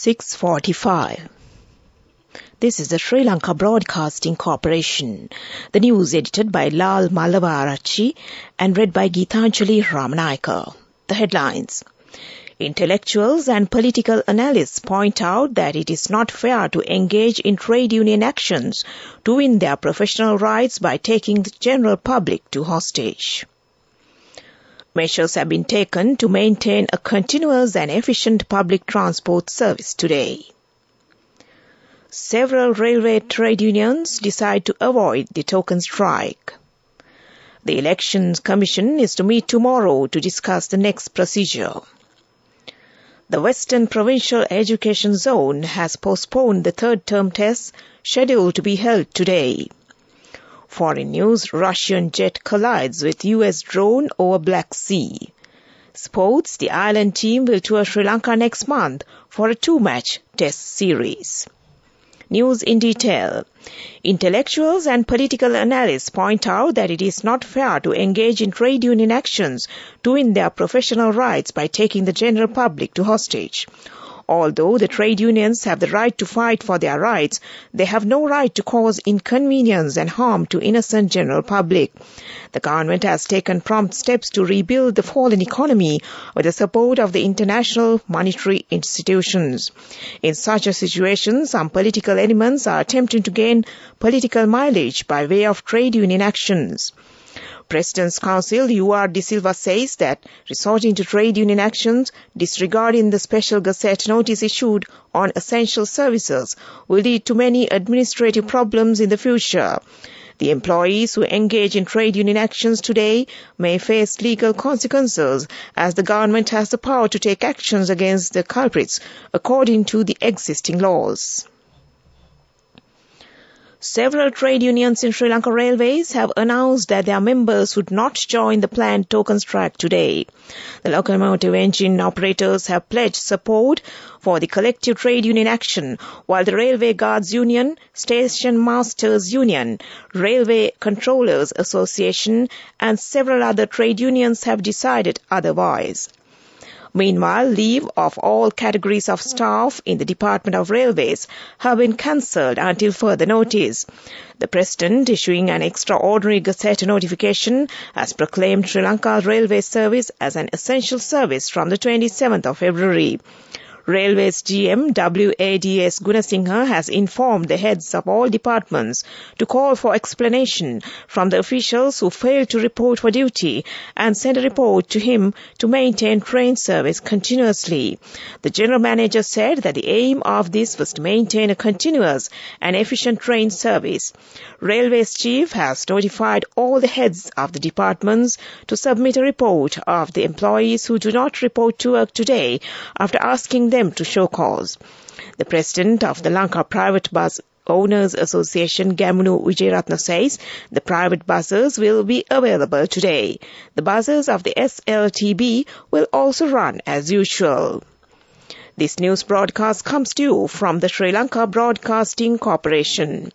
6:45. This is the Sri Lanka Broadcasting Corporation. The news edited by Lal Mallavarachchi and read by Geethanjali Ramanayaka. The headlines. Intellectuals and political analysts point out that it is not fair to engage in trade union actions to win their professional rights by taking the general public to hostage. Measures have been taken to maintain a continuous and efficient public transport service today. Several railway trade unions decide to avoid the token strike. The Elections Commission is to meet tomorrow to discuss the next procedure. The Western Provincial Education Zone has postponed the third term tests scheduled to be held today. Foreign news, Russian jet collides with US drone over Black Sea. Sports, the Ireland team will tour Sri Lanka next month for a 2-match test series. News in detail. Intellectuals and political analysts point out that it is not fair to engage in trade union actions to win their professional rights by taking the general public to hostage. Although the trade unions have the right to fight for their rights, they have no right to cause inconvenience and harm to innocent general public. The government has taken prompt steps to rebuild the fallen economy with the support of the international monetary institutions. In such a situation, some political elements are attempting to gain political mileage by way of trade union actions. President's Counsel U.R. De Silva says that resorting to trade union actions, disregarding the special Gazette notice issued on essential services, will lead to many administrative problems in the future. The employees who engage in trade union actions today may face legal consequences as the government has the power to take actions against the culprits according to the existing laws. Several trade unions in Sri Lanka Railways have announced that their members would not join the planned token strike today. The locomotive engine operators have pledged support for the collective trade union action, while the Railway Guards Union, Station Masters Union, Railway Controllers Association and several other trade unions have decided otherwise. Meanwhile, leave of all categories of staff in the Department of Railways have been cancelled until further notice. The President, issuing an extraordinary Gazette notification, has proclaimed Sri Lanka Railway Service as an essential service from the 27th of February. Railways GM WADS Gunasinghe has informed the heads of all departments to call for explanation from the officials who failed to report for duty and send a report to him to maintain train service continuously. The General Manager said that the aim of this was to maintain a continuous and efficient train service. Railways Chief has notified all the heads of the departments to submit a report of the employees who do not report to work today after asking them to show cause. The President of the Lanka Private Bus Owners Association, Gamunu Wijeratna, says the private buses will be available today. The buses of the SLTB will also run as usual. This news broadcast comes to you from the Sri Lanka Broadcasting Corporation.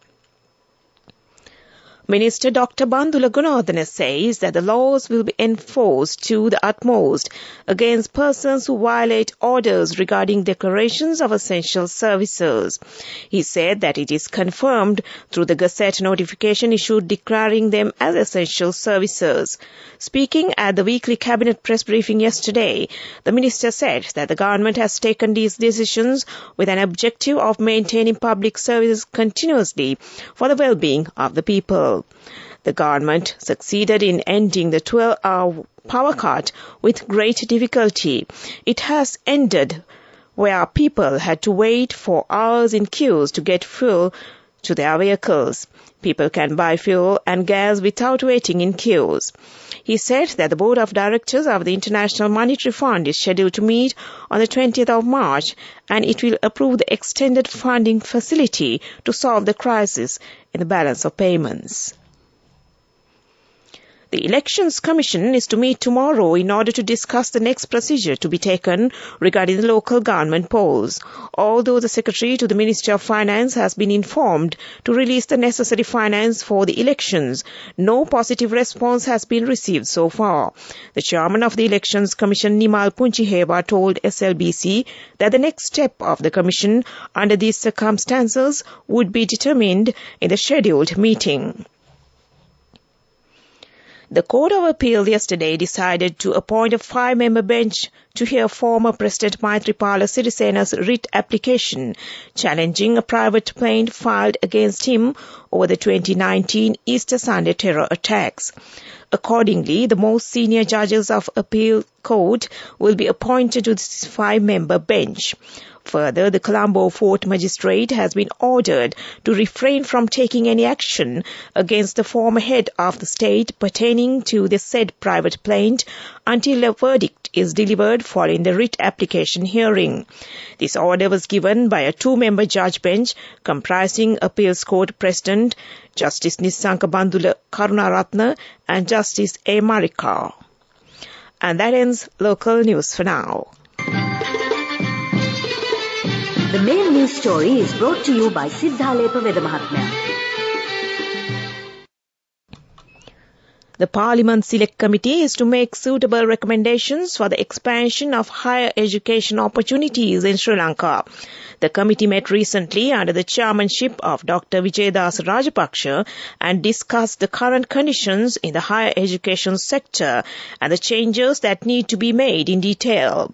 Minister Dr. Bandula Gunawardena says that the laws will be enforced to the utmost against persons who violate orders regarding declarations of essential services. He said that it is confirmed through the Gazette notification issued declaring them as essential services. Speaking at the weekly Cabinet press briefing yesterday, the minister said that the government has taken these decisions with an objective of maintaining public services continuously for the well-being of the people. The government succeeded in ending the 12-hour power cut with great difficulty. It has ended where people had to wait for hours in queues to get fuel to their vehicles. People can buy fuel and gas without waiting in queues. He said that the Board of Directors of the International Monetary Fund is scheduled to meet on the 20th of March and it will approve the extended funding facility to solve the crisis in the balance of payments. The Elections Commission is to meet tomorrow in order to discuss the next procedure to be taken regarding the local government polls. Although the Secretary to the Ministry of Finance has been informed to release the necessary finance for the elections, no positive response has been received so far. The Chairman of the Elections Commission, Nimal Punchiheva, told SLBC that the next step of the Commission under these circumstances would be determined in the scheduled meeting. The Court of Appeal yesterday decided to appoint a 5-member bench to hear former President Maithripala Sirisena's writ application challenging a private plaint filed against him over the 2019 Easter Sunday terror attacks. Accordingly, the most senior judges of appeal court will be appointed to this 5-member bench. Further, the Colombo Fort Magistrate has been ordered to refrain from taking any action against the former head of the state pertaining to the said private plaint until a verdict is delivered following the writ application hearing. This order was given by a 2-member judge bench comprising Appeals Court President Justice Nissanka Bandula Karunaratne and Justice A. Marika. And that ends local news for now. The main news story is brought to you by Siddhalepa Vedamahatmya. The Parliament Select Committee is to make suitable recommendations for the expansion of higher education opportunities in Sri Lanka. The committee met recently under the chairmanship of Dr. Wijedas Rajapaksa and discussed the current conditions in the higher education sector and the changes that need to be made in detail.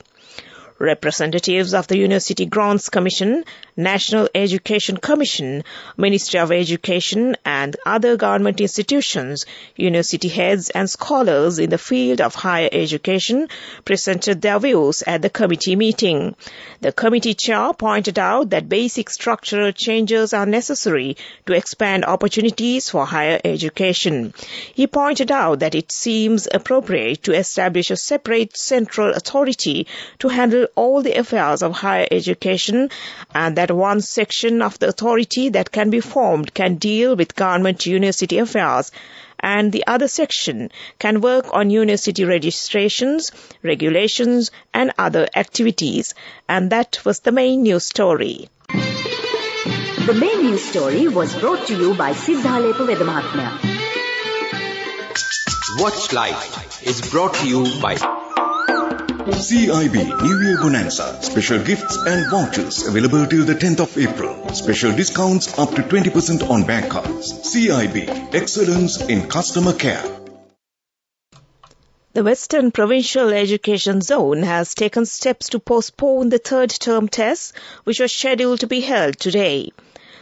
Representatives of the University Grants Commission, National Education Commission, Ministry of Education and other government institutions, university heads and scholars in the field of higher education presented their views at the committee meeting. The committee chair pointed out that basic structural changes are necessary to expand opportunities for higher education. He pointed out that it seems appropriate to establish a separate central authority to handle all the affairs of higher education and that one section of the authority that can be formed can deal with government university affairs and the other section can work on university registrations, regulations and other activities. And that was the main news story. The main news story was brought to you by Siddhalepa Vedamahatmya. Watch Life is brought to you by CIB New Year Bonanza. Special gifts and vouchers available till the 10th of April. Special discounts up to 20% on bank cards. CIB, excellence in customer care. The Western Provincial Education Zone has taken steps to postpone the third term tests, which was scheduled to be held today.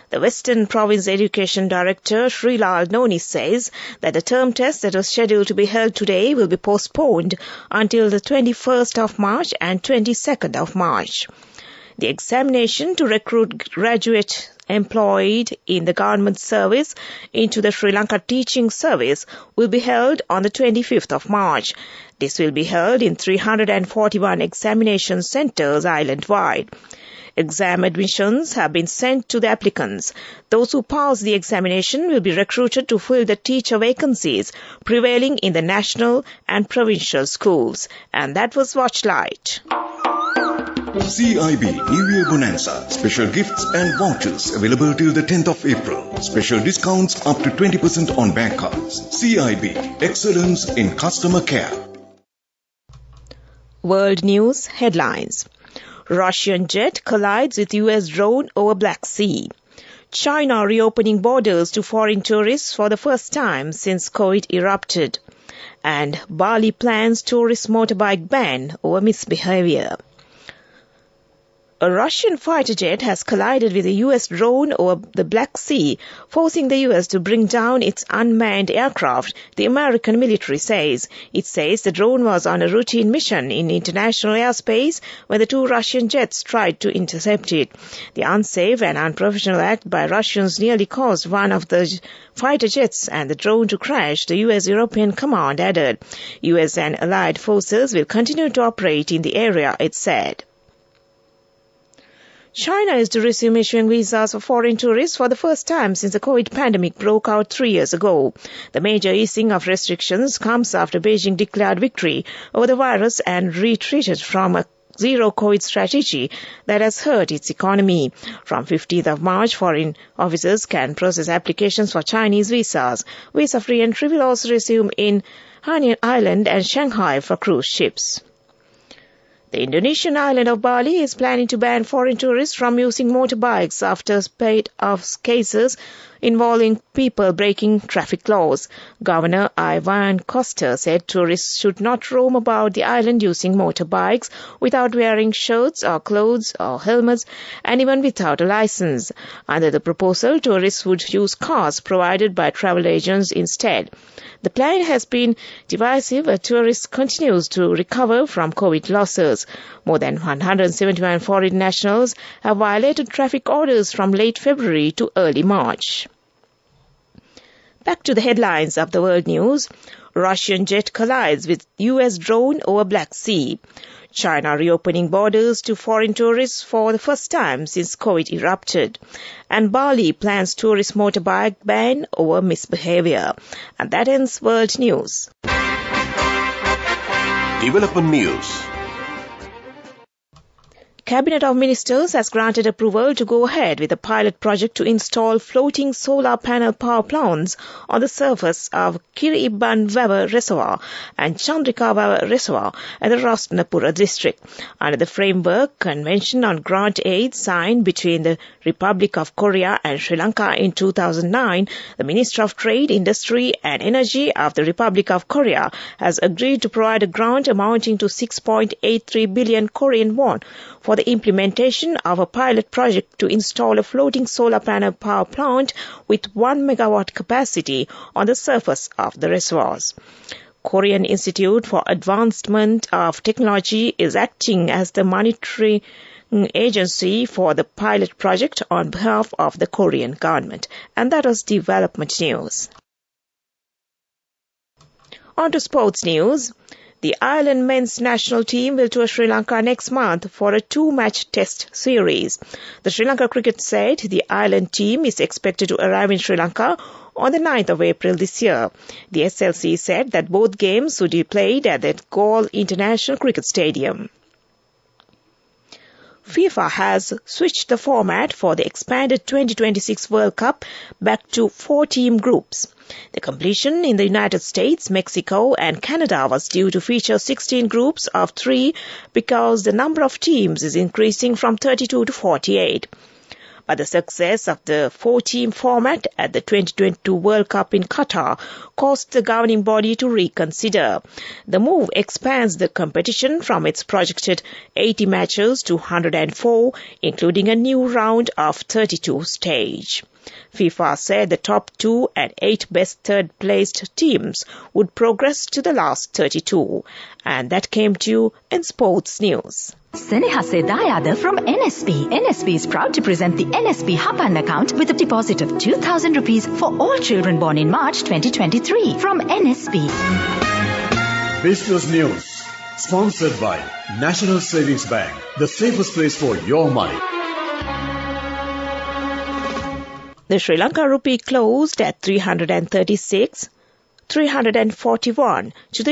The Western Province Education Director Srilal Noni says that the term test that was scheduled to be held today will be postponed until the 21st of March and 22nd of March. The examination to recruit graduates employed in the government service into the Sri Lanka Teaching Service will be held on the 25th of March. This will be held in 341 examination centres island-wide. Exam admissions have been sent to the applicants. Those who pass the examination will be recruited to fill the teacher vacancies prevailing in the national and provincial schools. And that was Watchlight. CIB New Year Bonanza. Special gifts and vouchers available till the 10th of April. Special discounts up to 20% on bank cards. CIB, excellence in customer care. World News Headlines. Russian jet collides with US drone over Black Sea. China reopening borders to foreign tourists for the first time since COVID erupted. And Bali plans tourist motorbike ban over misbehavior. A Russian fighter jet has collided with a US drone over the Black Sea, forcing the US to bring down its unmanned aircraft, the American military says. It says the drone was on a routine mission in international airspace when the two Russian jets tried to intercept it. The unsafe and unprofessional act by Russians nearly caused one of the fighter jets and the drone to crash, the US European Command added. US and allied forces will continue to operate in the area, it said. China is to resume issuing visas for foreign tourists for the first time since the COVID pandemic broke out 3 years ago. The major easing of restrictions comes after Beijing declared victory over the virus and retreated from a zero-COVID strategy that has hurt its economy. From 15th of March, foreign officers can process applications for Chinese visas. Visa-free entry will also resume in Hainan Island and Shanghai for cruise ships. The Indonesian island of Bali is planning to ban foreign tourists from using motorbikes after a spate of cases involving people breaking traffic laws. Governor Ivan Costa said tourists should not roam about the island using motorbikes without wearing shirts or clothes or helmets and even without a license. Under the proposal, tourists would use cars provided by travel agents instead. The plan has been divisive as tourists continue to recover from COVID losses. More than 171 foreign nationals have violated traffic orders from late February to early March. Back to the headlines of the world news. Russian jet collides with US drone over Black Sea. China reopening borders to foreign tourists for the first time since COVID erupted. And Bali plans tourist motorbike ban over misbehavior. And that ends world news. Development news. Cabinet of Ministers has granted approval to go ahead with a pilot project to install floating solar panel power plants on the surface of Kiri-Iban Vavar Reservoir and Chandrika Vavar Reservoir in the Rastnapura district. Under the Framework Convention on Grant Aid signed between the Republic of Korea and Sri Lanka in 2009, the Minister of Trade, Industry and Energy of the Republic of Korea has agreed to provide a grant amounting to 6.83 billion Korean won for the implementation of a pilot project to install a floating solar panel power plant with 1 megawatt capacity on the surface of the reservoirs. Korean Institute for Advancement of Technology is acting as the monitoring agency for the pilot project on behalf of the Korean government. And that was development news. On to sports news. The Ireland men's national team will tour Sri Lanka next month for a 2-match test series. The Sri Lanka cricket said the Ireland team is expected to arrive in Sri Lanka on the 9th of April this year. The SLC said that both games would be played at the Galle International Cricket Stadium. FIFA has switched the format for the expanded 2026 World Cup back to 4-team groups. The completion in the United States, Mexico and Canada was due to feature 16 groups of 3 because the number of teams is increasing from 32 to 48. But the success of the 4-team format at the 2022 World Cup in Qatar caused the governing body to reconsider. The move expands the competition from its projected 80 matches to 104, including a new round of 32 stage. FIFA said the top 2 and 8 best third-placed teams would progress to the last 32. And that came to you in sports news. Senehase Dayada from NSB. NSB is proud to present the NSB Hapan account with a deposit of 2,000 rupees for all children born in March 2023 from NSB. Business News, sponsored by National Savings Bank, the safest place for your money. The Sri Lanka rupee closed at 336.341 to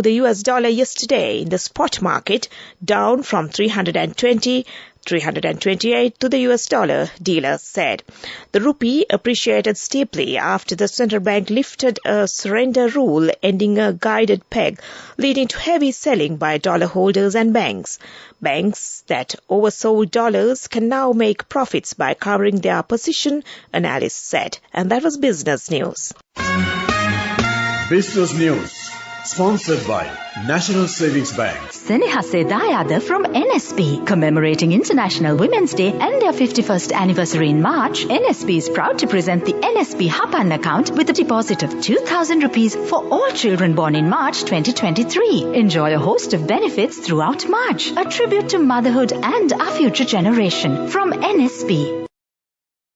the US dollar yesterday in the spot market, down from 328 to the US dollar, dealers said. The rupee appreciated steeply after the central bank lifted a surrender rule ending a guided peg, leading to heavy selling by dollar holders and banks. Banks that oversold dollars can now make profits by covering their position, analysts said. And that was business news. Business News, sponsored by National Savings Bank. Senehase Dayada from NSB. Commemorating International Women's Day and their 51st anniversary in March, NSB is proud to present the NSB Hapan account with a deposit of 2,000 rupees for all children born in March 2023. Enjoy a host of benefits throughout March. A tribute to motherhood and our future generation from NSB.